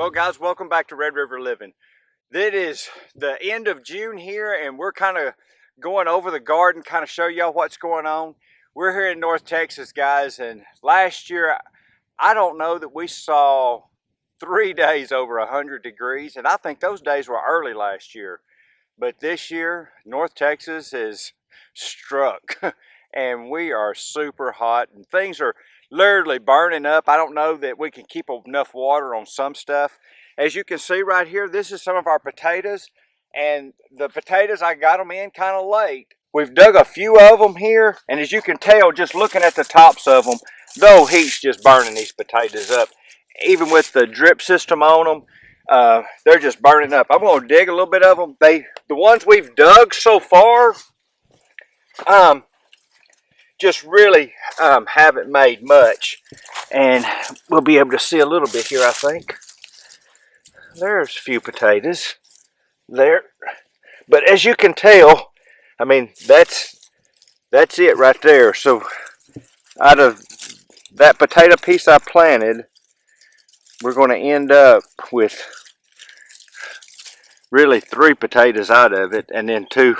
Well, guys, welcome back to Red River Living. It is the end of June here, and we're kind of going over the garden, kind of show y'all what's going on. We're here in North Texas, guys, and last year, I don't know that we saw 3 days over 100 degrees, and I think those days were early last year. But this year, North Texas is struck, and we are super hot, and things are literally burning up. I don't know that we can keep enough water on some stuff. As you can see right here, this is some of our potatoes, and the potatoes, I got them in kind of late. We've dug a few of them here, and as you can tell, just looking at the tops of them, the old heat's just burning these potatoes up. Even with the drip system on them, they're just burning up. I'm going to dig a little bit of them. The ones we've dug so far, just really haven't made much, and we'll be able to see a little bit here. I think there's a few potatoes there, but as you can tell, I mean, that's it right there. So out of that potato piece I planted, we're going to end up with really 3 potatoes out of it, and then two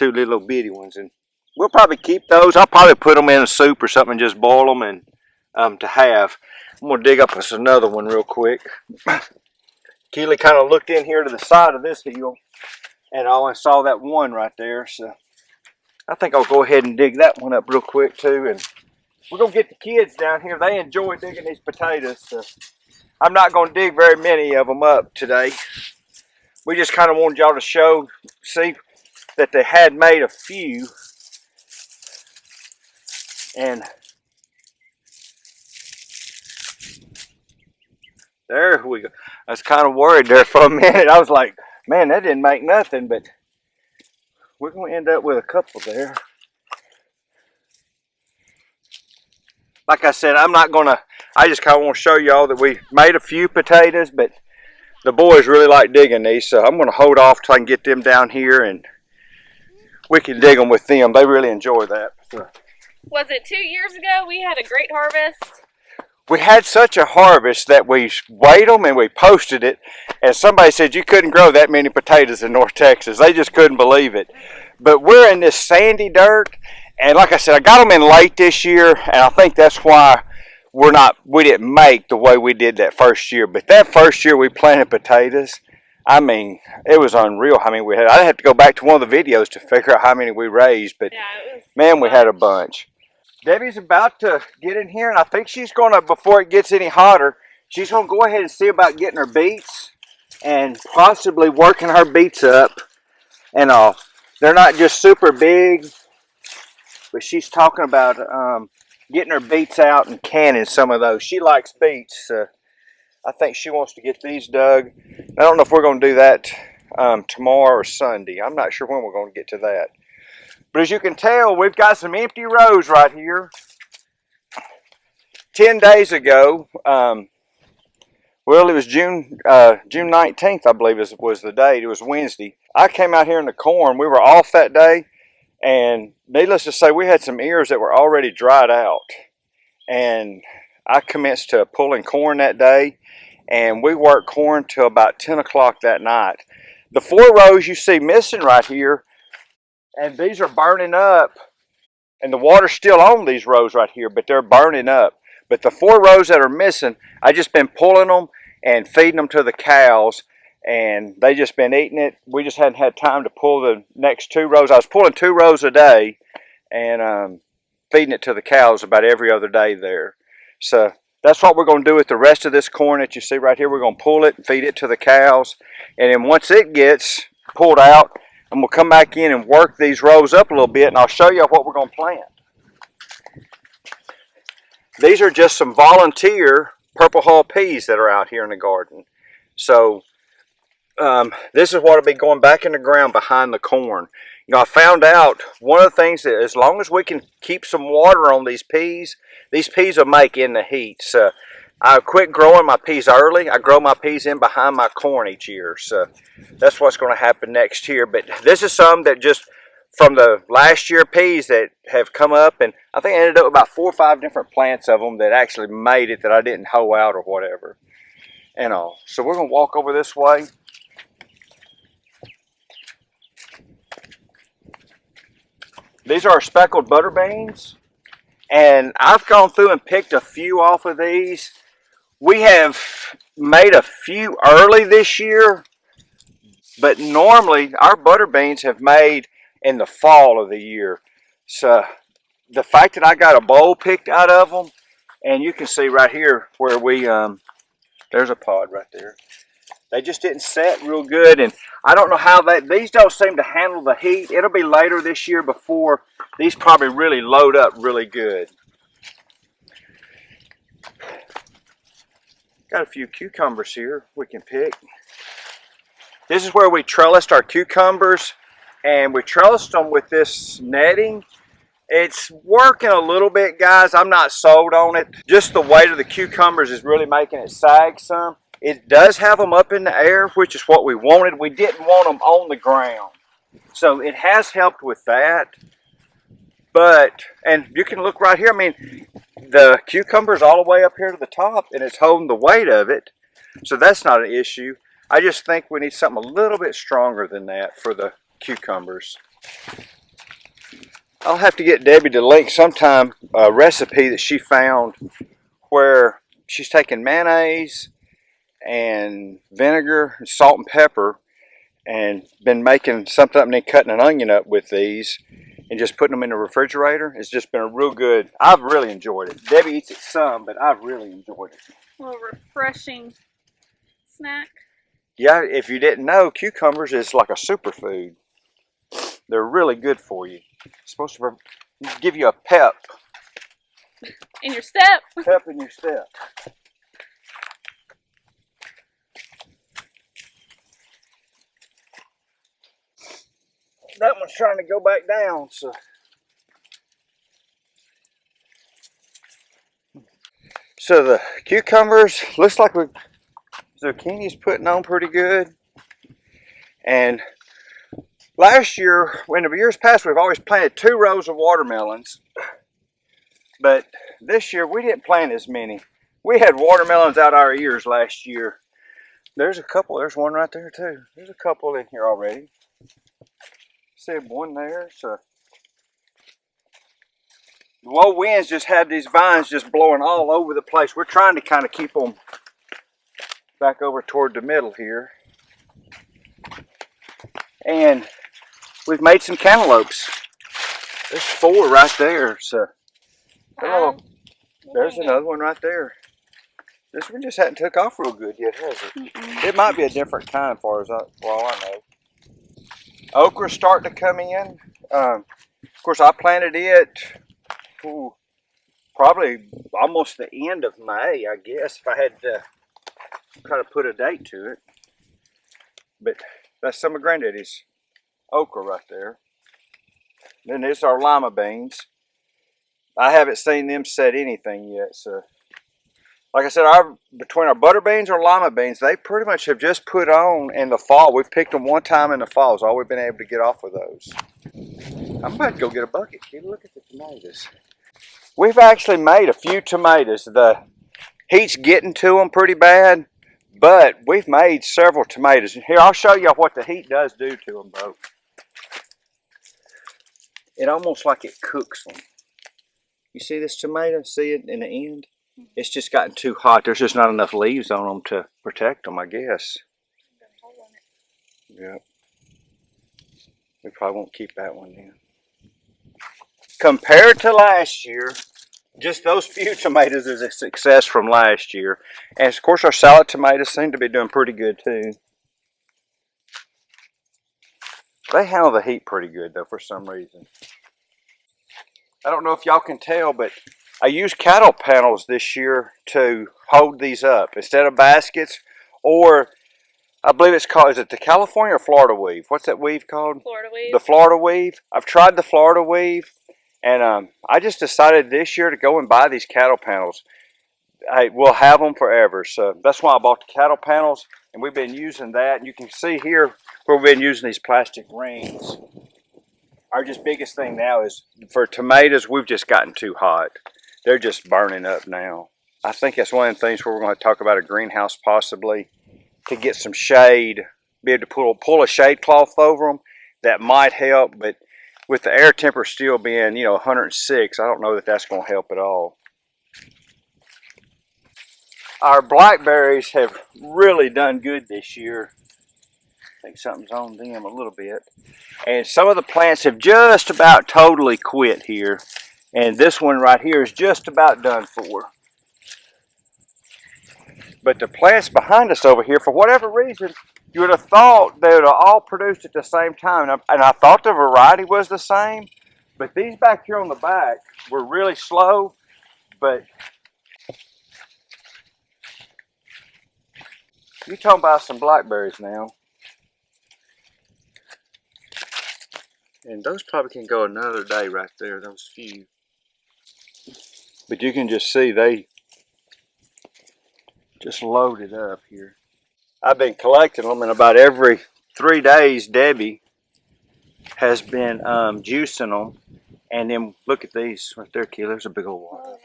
little bitty ones. And we'll probably keep those. I'll probably put them in a soup or something, and just boil them and to have. I'm going to dig up us another one real quick. Keely kind of looked in here to the side of this hill, and I only saw that one right there. So I think I'll go ahead and dig that one up real quick too. And we're going to get the kids down here. They enjoy digging these potatoes. So I'm not going to dig very many of them up today. We just kind of wanted y'all to see that they had made a few. And there we go. I was kind of worried there for a minute. I was like, man, that didn't make nothing, but we're going to end up with a couple there. Like I said, I just kind of want to show y'all that we made a few potatoes, but the boys really like digging these, so I'm going to hold off till I can get them down here, and we can dig them with them. They really enjoy that. So. Was it 2 years ago we had a great harvest? We had such a harvest that we weighed them and we posted it, and somebody said you couldn't grow that many potatoes in North Texas. They just couldn't believe it. But we're in this sandy dirt, and like I said, I got them in late this year, and I think that's why we didn't make the way we did that first year. But that first year we planted potatoes, I mean, it was unreal. I mean, I had to go back to one of the videos to figure out how many we raised, but yeah, man, we had a bunch. Debbie's about to get in here, and I think she's going to, before it gets any hotter, she's going to go ahead and see about getting her beets and possibly working her beets up and all. They're not just super big, but she's talking about getting her beets out and canning some of those. She likes beets, so I think she wants to get these dug. I don't know if we're going to do that tomorrow or Sunday. I'm not sure when we're going to get to that. But as you can tell, we've got some empty rows right here. 10 days ago, well, it was June 19th, I believe was the date. It was Wednesday. I came out here in the corn. We were off that day, and needless to say, we had some ears that were already dried out. And I commenced to pulling corn that day, and we worked corn till about 10 o'clock that night. The 4 rows you see missing right here, and these are burning up, and the water's still on these rows right here, but they're burning up. But the 4 rows that are missing, I just been pulling them and feeding them to the cows, and they just been eating it. We just hadn't had time to pull the next 2 rows. I was pulling 2 rows a day and feeding it to the cows about every other day there. So that's what we're going to do with the rest of this corn that you see right here. We're going to pull it and feed it to the cows, and then once it gets pulled out, and we'll come back in and work these rows up a little bit, and I'll show you what we're going to plant. These are just some volunteer purple hull peas that are out here in the garden. So this is what will be going back in the ground behind the corn. You know, I found out one of the things that as long as we can keep some water on these peas will make in the heat. So I quit growing my peas early. I grow my peas in behind my corn each year. So that's what's going to happen next year. But this is some that just from the last year peas that have come up. And I think I ended up with about 4 or 5 different plants of them that actually made it that I didn't hoe out or whatever. and all. So we're gonna walk over this way. These are our speckled butter beans, and I've gone through and picked a few off of these. We have made a few early this year, but normally our butter beans have made in the fall of the year. So the fact that I got a bowl picked out of them, and you can see right here where we, there's a pod right there. They just didn't set real good, and I don't know how these don't seem to handle the heat. It'll be later this year before these probably really load up really good. Got a few cucumbers here we can pick. This is where we trellised our cucumbers, and we trellised them with this netting. It's working a little bit, guys. I'm not sold on it. Just the weight of the cucumbers is really making it sag some. It does have them up in the air, which is what we wanted. We didn't want them on the ground. So it has helped with that. But, and you can look right here. I mean, the cucumber's all the way up here to the top, and it's holding the weight of it. So that's not an issue. I just think we need something a little bit stronger than that for the cucumbers. I'll have to get Debbie to link sometime a recipe that she found where she's taken mayonnaise and vinegar, and salt and pepper, and been making something up and then cutting an onion up with these and just putting them in the refrigerator. It's just been a real good, I've really enjoyed it. Debbie eats it some, but I've really enjoyed it. A little refreshing snack. Yeah, if you didn't know, cucumbers is like a superfood. They're really good for you. It's supposed to give you a pep. In your step. Pep in your step. That one's trying to go back down, so. So the cucumbers, looks like zucchini's putting on pretty good. And last year, in the years past, we've always planted 2 rows of watermelons. But this year, we didn't plant as many. We had watermelons out our ears last year. There's a couple, there's one right there too. There's a couple in here already. See one there, so. The low winds just had these vines just blowing all over the place. We're trying to kind of keep them back over toward the middle here. And we've made some cantaloupes. There's 4 right there, so. Oh, there's another one right there. This one just hadn't took off real good yet, has it? It might be a different kind for all I know. Okra's starting to come in. Of course, I planted it probably almost the end of May, I guess, if I had to try to put a date to it. But that's some of Granddaddy's okra right there. Then there's our lima beans. I haven't seen them set anything yet, so. Like I said, between our butter beans or lima beans, they pretty much have just put on in the fall. We've picked them one time in the fall, is all we've been able to get off of those. I'm about to go get a bucket. Kid, look at the tomatoes. We've actually made a few tomatoes. The heat's getting to them pretty bad, but we've made several tomatoes. Here, I'll show you what the heat does do to them, bro. It almost like it cooks them. You see this tomato? See it in the end? It's just gotten too hot. There's just not enough leaves on them to protect them, I guess. Yep. We probably won't keep that one then. Compared to last year, just those few tomatoes is a success from last year. And of course our salad tomatoes seem to be doing pretty good too. They handle the heat pretty good though for some reason. I don't know if y'all can tell, but I used cattle panels this year to hold these up instead of baskets, or I believe it's called, is it the California or Florida weave? What's that weave called? Florida weave. The Florida weave. I've tried the Florida weave, and I just decided this year to go and buy these cattle panels. Hey, we'll have them forever, so that's why I bought the cattle panels, and we've been using that. And you can see here where we've been using these plastic rings. Our just biggest thing now is for tomatoes, we've just gotten too hot. They're just burning up now. I think that's one of the things where we're going to talk about a greenhouse possibly to get some shade, be able to pull a shade cloth over them. That might help, but with the air temperature still being, 106, I don't know that that's going to help at all. Our blackberries have really done good this year. I think something's on them a little bit. And some of the plants have just about totally quit here. And this one right here is just about done for. But the plants behind us over here, for whatever reason, you would have thought they would have all produced at the same time. And I thought the variety was the same. But these back here on the back were really slow. But you're talking about some blackberries now. And those probably can go another day right there, those few. But you can just see they just loaded up here. I've been collecting them, and about every 3 days Debbie has been juicing them. And then look at these right there, Keely. There's a big old one. Oh,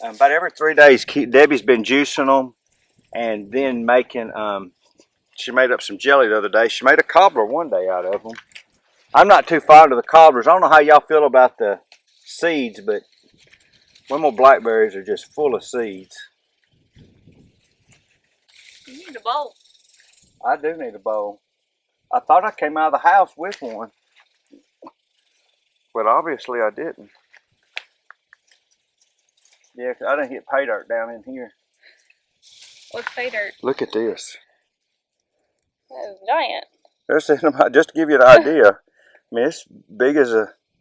yeah. About every 3 days Debbie's been juicing them and then making, she made up some jelly the other day. She made a cobbler one day out of them. I'm not too fond of the cobblers. I don't know how y'all feel about the seeds, but one more blackberries are just full of seeds. You need a bowl. I do need a bowl. I thought I came out of the house with one, but obviously I didn't. Yeah, 'cause I didn't hit pay dirt down in here. What's pay dirt? Look at this. That is giant. Just to give you an idea. I mean, it's big as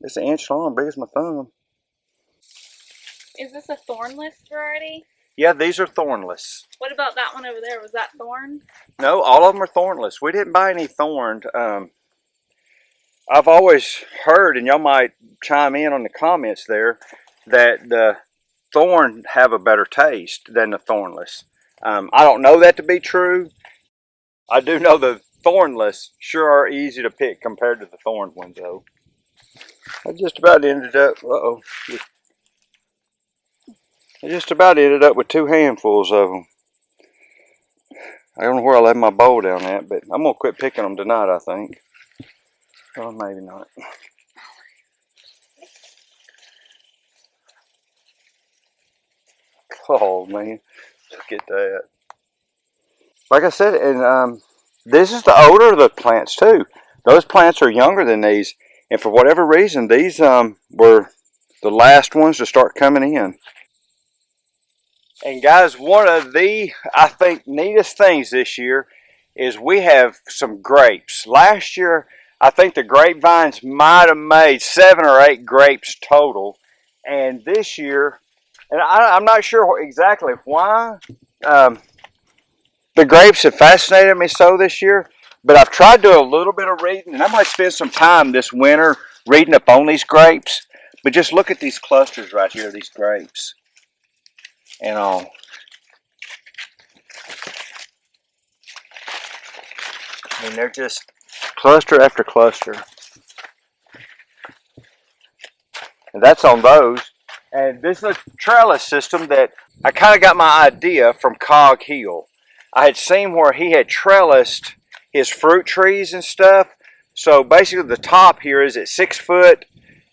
it's an inch long, big as my thumb. Is this a thornless variety? Yeah, these are thornless. What about that one over there? Was that thorn? No, all of them are thornless. We didn't buy any thorned. I've always heard, and y'all might chime in on the comments there, that the thorn have a better taste than the thornless. I don't know that to be true. I do know the thornless sure are easy to pick compared to the thorned ones, though. I just about ended up, I just about ended up with 2 handfuls of them. I don't know where I left my bowl down at, but I'm going to quit picking them tonight, I think. Or maybe not. Oh, man. Look at that. Like I said, and this is the older of the plants too. Those plants are younger than these, and for whatever reason, these were the last ones to start coming in. And guys, one of the, I think, neatest things this year is we have some grapes. Last year, I think the grapevines might have made 7 or 8 grapes total, and this year, and I'm not sure exactly why. The grapes have fascinated me so this year, but I've tried to do a little bit of reading, and I might spend some time this winter reading up on these grapes. But just look at these clusters right here, these grapes. And all. I mean, they're just cluster after cluster. And that's on those. And this is a trellis system that I kind of got my idea from Cog Hill. I had seen where he had trellised his fruit trees and stuff. So basically the top here is at 6 foot,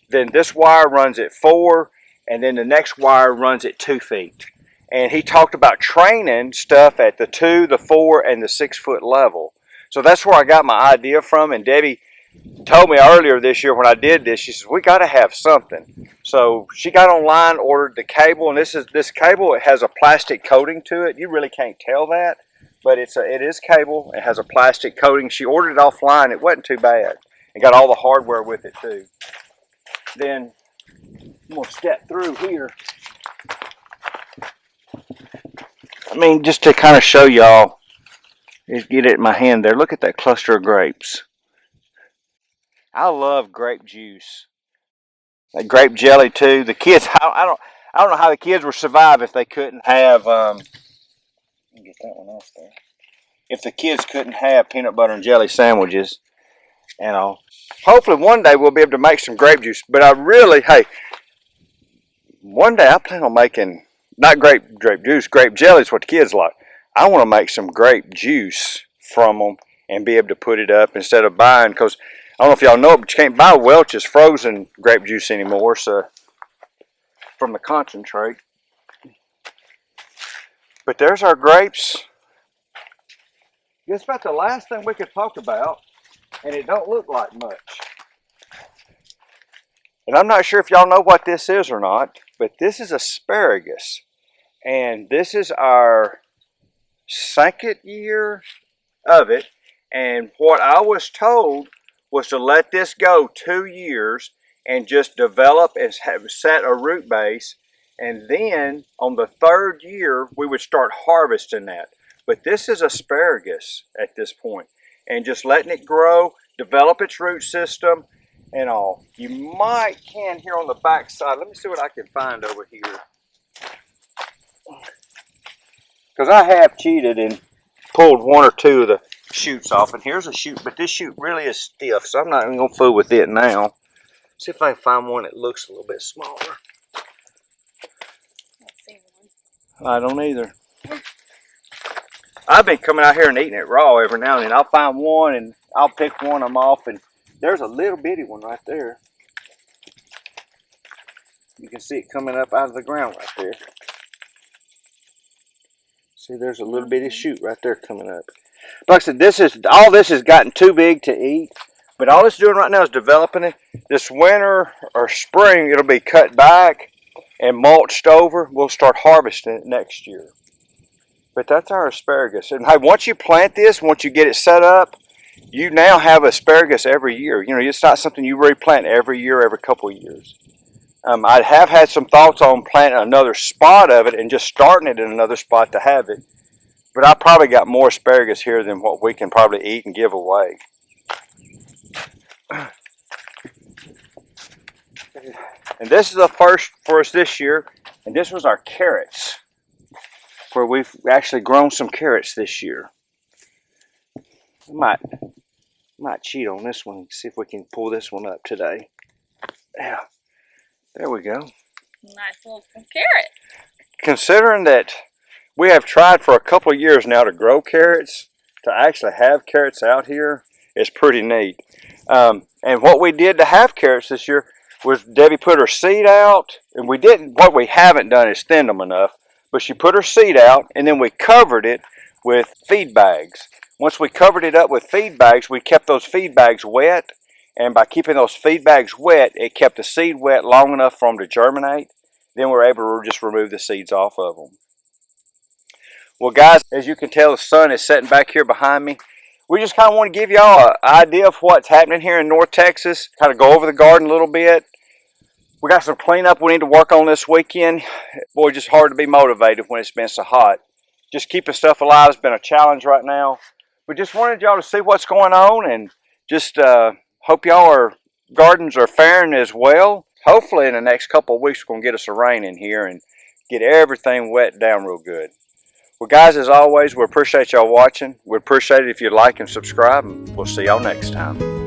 then this wire runs at 4, and then the next wire runs at 2 feet. And he talked about training stuff at the 2, the 4, and the 6 foot level. So that's where I got my idea from. And Debbie told me earlier this year when I did this, she says, we got to have something. So she got online, ordered the cable, and this cable, it has a plastic coating to it. You really can't tell that, but it is cable. It has a plastic coating. She ordered it offline. It wasn't too bad. And got all the hardware with it too. Then I'm going to step through here. I mean, just to kind of show y'all, get it in my hand there. Look at that cluster of grapes. I love grape juice. That grape jelly too. The kids, I don't know how the kids would survive if they couldn't have. Let me get that one off there. If the kids couldn't have peanut butter and jelly sandwiches, and all. Hopefully one day we'll be able to make some grape juice. But I really, hey, one day I plan on making not grape juice, grape jelly is what the kids like. I want to make some grape juice from them and be able to put it up instead of buying, because I don't know if y'all know it, but you can't buy Welch's frozen grape juice anymore, so from the concentrate. But there's our grapes. It's about the last thing we could talk about, and it don't look like much. And I'm not sure if y'all know what this is or not, but this is asparagus. And this is our second year of it. And what I was told was to let this go 2 years and just develop and set a root base. And then on the 3rd year, we would start harvesting that. But this is asparagus at this point. And just letting it grow, develop its root system and all. You can here on the back side. Let me see what I can find over here. Because I have cheated and pulled 1 or 2 of the shoots off. And here's a shoot, but this shoot really is stiff, so I'm not even going to fool with it now. See if I can find one that looks a little bit smaller. I don't either. I've been coming out here and eating it raw every now and then. I'll find one and I'll pick one of them off, and there's a little bitty one right there. You can see it coming up out of the ground right there. See, there's a little bitty shoot right there coming up. But like I said, all this has gotten too big to eat, but all it's doing right now is developing it. This winter or spring, it'll be cut back and mulched over. We'll start harvesting it next year. But that's our asparagus. And hey, once you plant this, once you get it set up, you now have asparagus every year. You know, it's not something you replant every year, every couple of years. I have had some thoughts on planting another spot of it and just starting it in another spot to have it. But I probably got more asparagus here than what we can probably eat and give away. And this is the first for us this year. And this was our carrots, where we've actually grown some carrots this year. I might cheat on this one and see if we can pull this one up today. Yeah, there we go. Nice little carrot. Considering that we have tried for a couple of years now to grow carrots, to actually have carrots out here is pretty neat. And what we did to have carrots this year was Debbie put her seed out, and what we haven't done is thinned them enough, but she put her seed out, and then we covered it with feed bags. Once we covered it up with feed bags, we kept those feed bags wet, and by keeping those feed bags wet, it kept the seed wet long enough for them to germinate. Then we're able to just remove the seeds off of them. Well, guys, as you can tell, the sun is setting back here behind me. We just kind of want to give y'all an idea of what's happening here in North Texas, kind of go over the garden a little bit. We got some cleanup we need to work on this weekend. Boy, it's just hard to be motivated when it's been so hot. Just keeping stuff alive has been a challenge right now. We just wanted y'all to see what's going on, and just hope y'all gardens are faring as well. Hopefully in the next couple of weeks we're going to get us a rain in here and get everything wet down real good. Well, guys, as always, we appreciate y'all watching. We'd appreciate it if you'd like and subscribe, and we'll see y'all next time.